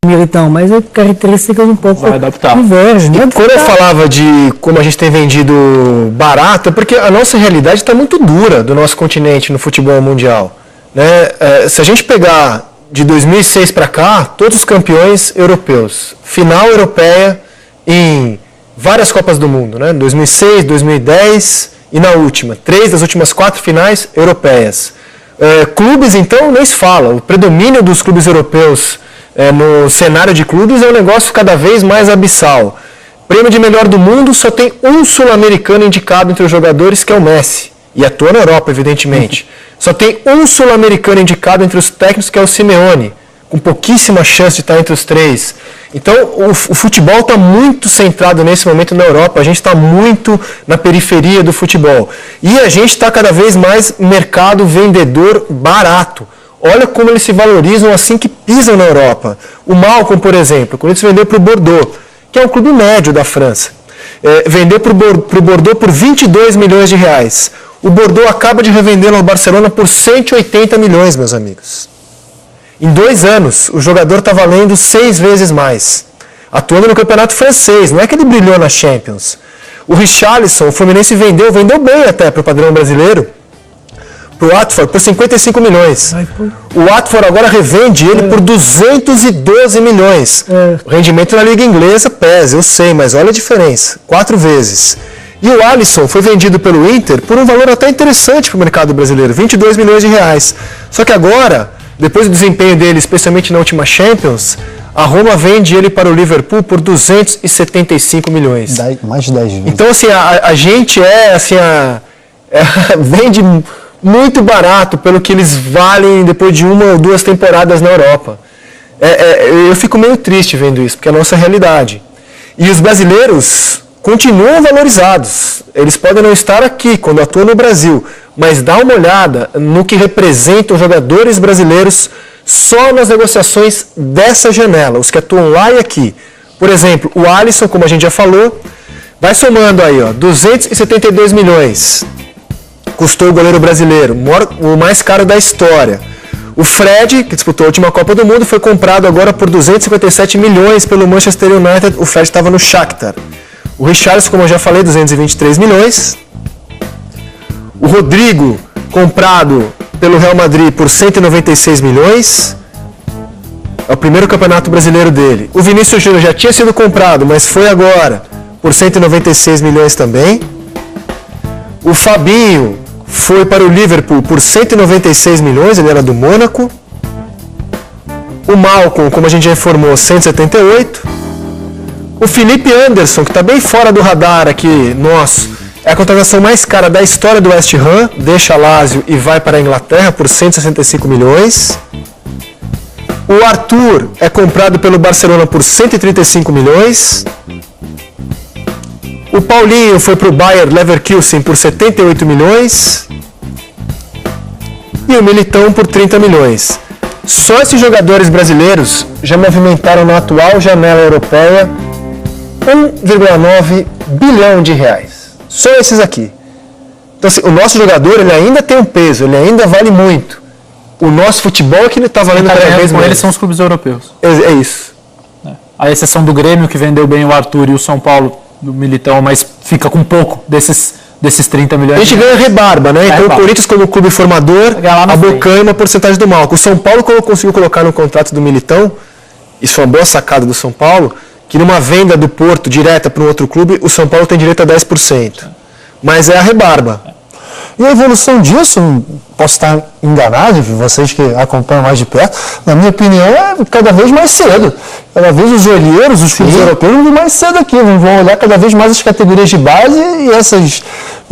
Militão, mas é características um pouco divergem. Né? Quando eu falava de como a gente tem vendido barato, é porque a nossa realidade está muito dura do nosso continente no futebol mundial. Né? Se a gente pegar de 2006 para cá, todos os campeões europeus, final europeia em várias Copas do Mundo, né? 2006, 2010 e na última, 3 das últimas 4 finais europeias. Clubes, então, nem se fala. O predomínio dos clubes europeus no cenário de clubes é um negócio cada vez mais abissal. Prêmio de melhor do mundo só tem um sul-americano indicado entre os jogadores, que é o Messi. E atua na Europa, evidentemente. Só tem um sul-americano indicado entre os técnicos, que é o Simeone, com pouquíssima chance de estar entre os 3. Então, o futebol está muito centrado nesse momento na Europa, a gente está muito na periferia do futebol. E a gente está cada vez mais mercado vendedor barato. Olha como eles se valorizam assim que pisam na Europa. O Malcom, por exemplo, quando eles vendeu para o Bordeaux, que é um clube médio da França, vendeu para o Bordeaux por 22 milhões de reais. O Bordeaux acaba de revendê-lo ao Barcelona por 180 milhões, meus amigos. Em 2 anos, o jogador está valendo 6 vezes mais. Atuando no campeonato francês, não é que ele brilhou na Champions. O Richarlison, o Fluminense vendeu bem até para o padrão brasileiro, para o Watford por 55 milhões. O Watford agora revende ele por 212 milhões. O rendimento na Liga Inglesa pesa, eu sei, mas olha a diferença. 4 vezes. E o Alisson foi vendido pelo Inter por um valor até interessante para o mercado brasileiro, 22 milhões de reais. Só que agora, depois do desempenho dele, especialmente na última Champions, a Roma vende ele para o Liverpool por 275 milhões. Mais de 10 vezes. Então, assim, a gente vende muito barato pelo que eles valem depois de 1 ou 2 temporadas na Europa. Eu fico meio triste vendo isso, porque é a nossa realidade. E os brasileiros continuam valorizados. Eles podem não estar aqui quando atuam no Brasil, mas dá uma olhada no que representam os jogadores brasileiros só nas negociações dessa janela, os que atuam lá e aqui. Por exemplo, o Alisson, como a gente já falou, vai somando aí, 272 milhões. Custou o goleiro brasileiro, o mais caro da história. O Fred, que disputou a última Copa do Mundo, foi comprado agora por 257 milhões pelo Manchester United. O Fred estava no Shakhtar. O Richarlison, como eu já falei, 223 milhões. O Rodrigo, comprado pelo Real Madrid por 196 milhões. É o primeiro campeonato brasileiro dele. O Vinícius Júnior já tinha sido comprado, mas foi agora por 196 milhões também. O Fabinho foi para o Liverpool por 196 milhões, ele era do Mônaco. O Malcom, como a gente já informou, 178. O Felipe Anderson, que está bem fora do radar aqui nosso, é a contratação mais cara da história do West Ham, deixa Lazio e vai para a Inglaterra por 165 milhões. O Arthur é comprado pelo Barcelona por 135 milhões. O Paulinho foi para o Bayer Leverkusen por 78 milhões. E o Militão por 30 milhões. Só esses jogadores brasileiros já movimentaram na atual janela europeia 1,9 bilhão de reais. Só esses aqui. Então, assim, o nosso jogador ele ainda tem um peso, ele ainda vale muito. O nosso futebol é que ele está valendo cada vez mais. Eles são os clubes europeus. É isso. A exceção do Grêmio, que vendeu bem o Arthur, e o São Paulo do Militão, mas fica com pouco desses 30 milhões. A gente ganha rebarba, né? Então o Corinthians, como clube formador, abocanha uma porcentagem do Malcom. O São Paulo conseguiu colocar no contrato do Militão, isso foi uma boa sacada do São Paulo, que numa venda do Porto direta para um outro clube, o São Paulo tem direito a 10%. Mas é a rebarba. E a evolução disso, posso estar enganado, vocês que acompanham mais de perto, na minha opinião, é cada vez mais cedo. Cada vez os olheiros, os clubes europeus vão vir mais cedo aqui, vão olhar cada vez mais as categorias de base e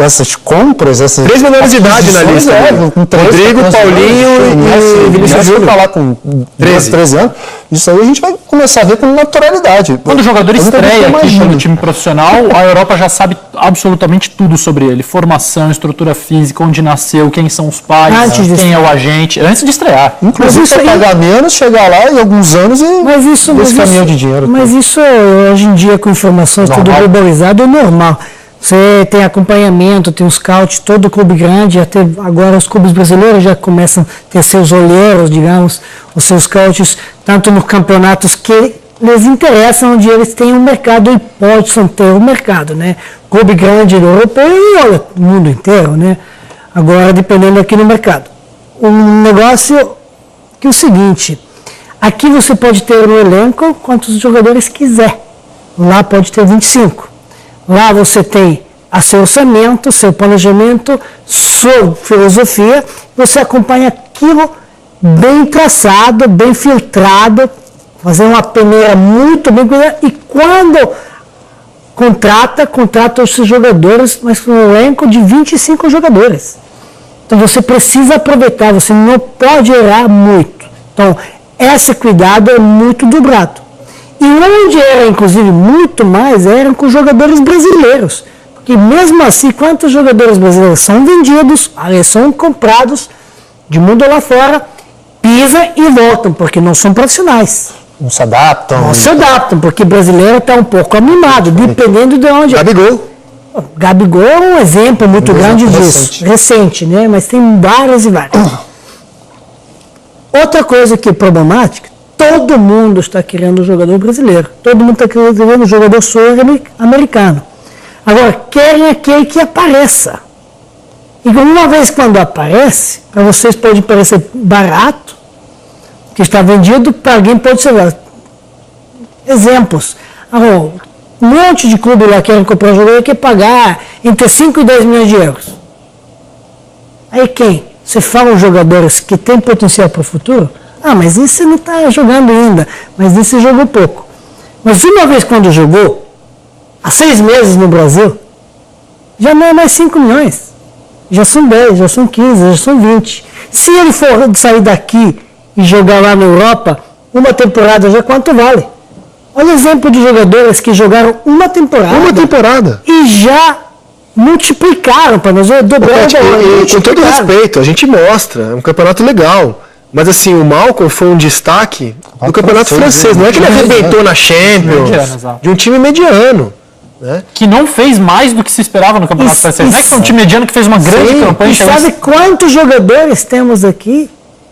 essas compras, essas 3 menores de idade na lista. Rodrigo, Paulinho e Vinícius Júnior. Falar com 13 anos, isso aí a gente vai começar a ver com naturalidade. Quando o jogador estreia aqui pelo time profissional, a Europa já sabe absolutamente tudo sobre ele. Formação, estrutura física, onde nasceu, quem são os pais, quem é o agente, antes de estrear. Inclusive, você pagar menos, chegar lá em alguns anos e desse caminhão de dinheiro. Mas isso, hoje em dia, com informação tudo globalizado, é normal. Você tem acompanhamento, tem um scout, todo clube grande, até agora os clubes brasileiros já começam a ter seus olheiros, digamos, os seus scouts, tanto nos campeonatos que lhes interessam, onde eles têm um mercado e possam ter um mercado, né? Clube grande europeu e olha, o mundo inteiro, né? Agora, dependendo aqui no mercado. Um negócio que é o seguinte, aqui você pode ter no elenco quantos jogadores quiser, lá pode ter 25. Lá você tem a seu orçamento, seu planejamento, sua filosofia, você acompanha aquilo bem traçado, bem filtrado, fazer uma peneira muito bem cuidada, e quando contrata os seus jogadores, mas com um elenco de 25 jogadores. Então você precisa aproveitar, você não pode errar muito. Então, esse cuidado é muito dobrado. E onde era, inclusive, muito mais, eram com jogadores brasileiros. Porque mesmo assim, quantos jogadores brasileiros são vendidos, são comprados de mundo lá fora, pisam e voltam, porque não são profissionais. Não se adaptam. Não se adaptam, porque brasileiro está um pouco amimado, dependendo de onde. Gabigol é um exemplo muito grande disso. Recente, né? Mas tem várias e várias. Outra coisa que é problemática, todo mundo está querendo um jogador brasileiro. Todo mundo está querendo um jogador sul-americano. Agora, querem aquele que apareça. E uma vez quando aparece, para vocês pode parecer barato, que está vendido, para alguém pode ser. Exemplos. Um monte de clube lá querem comprar um jogador que quer pagar entre 5 e 10 milhões de euros. Aí quem? Você fala os jogadores que têm potencial para o futuro? Mas esse você não está jogando ainda, mas esse jogou pouco. Mas uma vez quando jogou, há 6 meses no Brasil, já não é mais 5 milhões. Já são 10, já são 15, já são 20. Se ele for sair daqui e jogar lá na Europa, uma temporada já quanto vale? Olha o exemplo de jogadores que jogaram uma temporada. E já multiplicaram para nós, dobraram. Com todo respeito, a gente mostra, é um campeonato legal. Mas assim, o Malcom foi um destaque do campeonato francês. Não é que ele arrebentou na Champions, de um time mediano. Né? Que não fez mais do que se esperava no campeonato francês. Não é que foi um time mediano que fez uma grande campanha. E sabe quantos jogadores temos aqui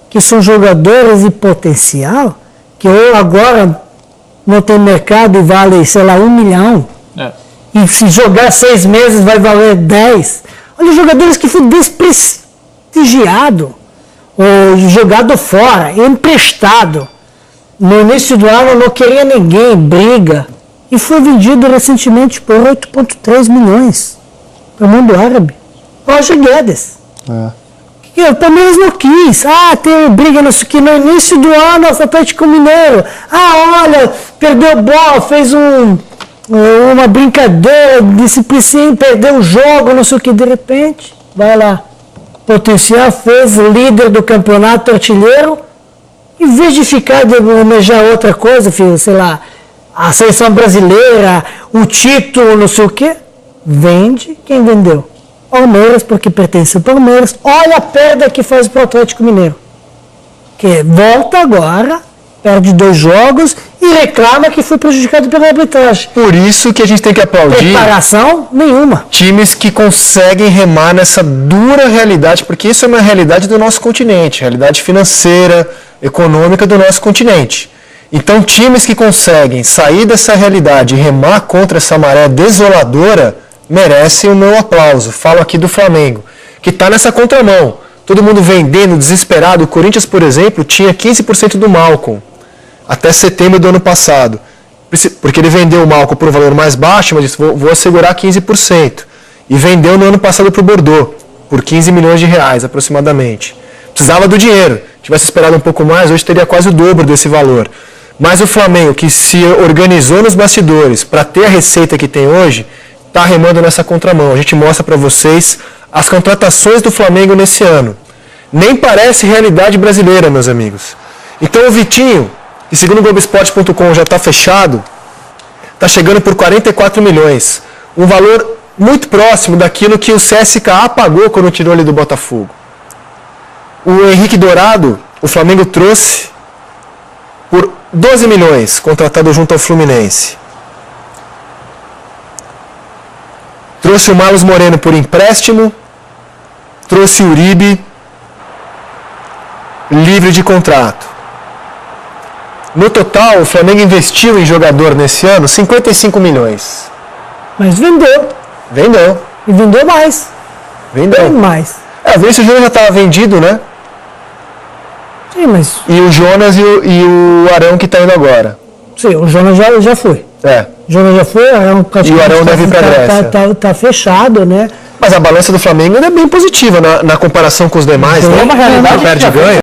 que são jogadores de potencial, que agora não tem mercado e vale, sei lá, 1 milhão. E se jogar 6 meses vai valer 10. Olha, jogadores que foram desprestigiados, ou jogado fora, emprestado. No início do ano não queria ninguém, briga. E foi vendido recentemente por 8,3 milhões para o mundo árabe. Roger Guedes. O Palmeiras não quis. Tem briga no início do ano, o Atlético Mineiro. Olha, perdeu bola, fez uma brincadeira, disciplina, perdeu o jogo, não sei o que, de repente, vai lá. Potencial fez líder do campeonato artilheiro, em vez de ficar de almejar outra coisa, filho, sei lá, a seleção brasileira, o título, não sei o que, vende quem vendeu. Palmeiras, porque pertence ao Palmeiras. Olha a perda que faz para o Atlético Mineiro. Que volta agora, perde 2 jogos e reclama que foi prejudicado pela arbitragem. Por isso que a gente tem que aplaudir. Preparação nenhuma. Times que conseguem remar nessa dura realidade, porque isso é uma realidade do nosso continente, realidade financeira, econômica do nosso continente. Então, times que conseguem sair dessa realidade e remar contra essa maré desoladora merecem o meu aplauso. Falo aqui do Flamengo, que está nessa contramão. Todo mundo vendendo, desesperado. O Corinthians, por exemplo, tinha 15% do Malcom até setembro do ano passado. Porque ele vendeu o Malcom por um valor mais baixo, mas disse, vou assegurar 15%. E vendeu no ano passado para o Bordeaux, por 15 milhões de reais aproximadamente. Precisava do dinheiro. Tivesse esperado um pouco mais, hoje teria quase o dobro desse valor. Mas o Flamengo, que se organizou nos bastidores para ter a receita que tem hoje, está remando nessa contramão. A gente mostra para vocês as contratações do Flamengo nesse ano. Nem parece realidade brasileira, meus amigos. Então o Vitinho, que segundo o Globoesporte.com já está fechado, está chegando por 44 milhões. Um valor muito próximo daquilo que o CSKA pagou quando tirou ele do Botafogo. O Henrique Dourado, o Flamengo trouxe por 12 milhões, contratado junto ao Fluminense. Trouxe o Marlos Moreno por empréstimo, trouxe o Uribe livre de contrato. No total, o Flamengo investiu em jogador nesse ano 55 milhões. Mas vendeu. Vendeu. E vendeu mais. Vendeu. Bem mais. O Vinícius Júnior já estava vendido, né? Sim, mas... E o Jonas e o Arão que está indo agora. Sim, o Jonas já foi. O Jonas já foi, e o Arão deve ir para a Grécia. Tá fechado, né? Mas a balança do Flamengo é bem positiva na comparação com os demais. É uma realidade. Perde ganho.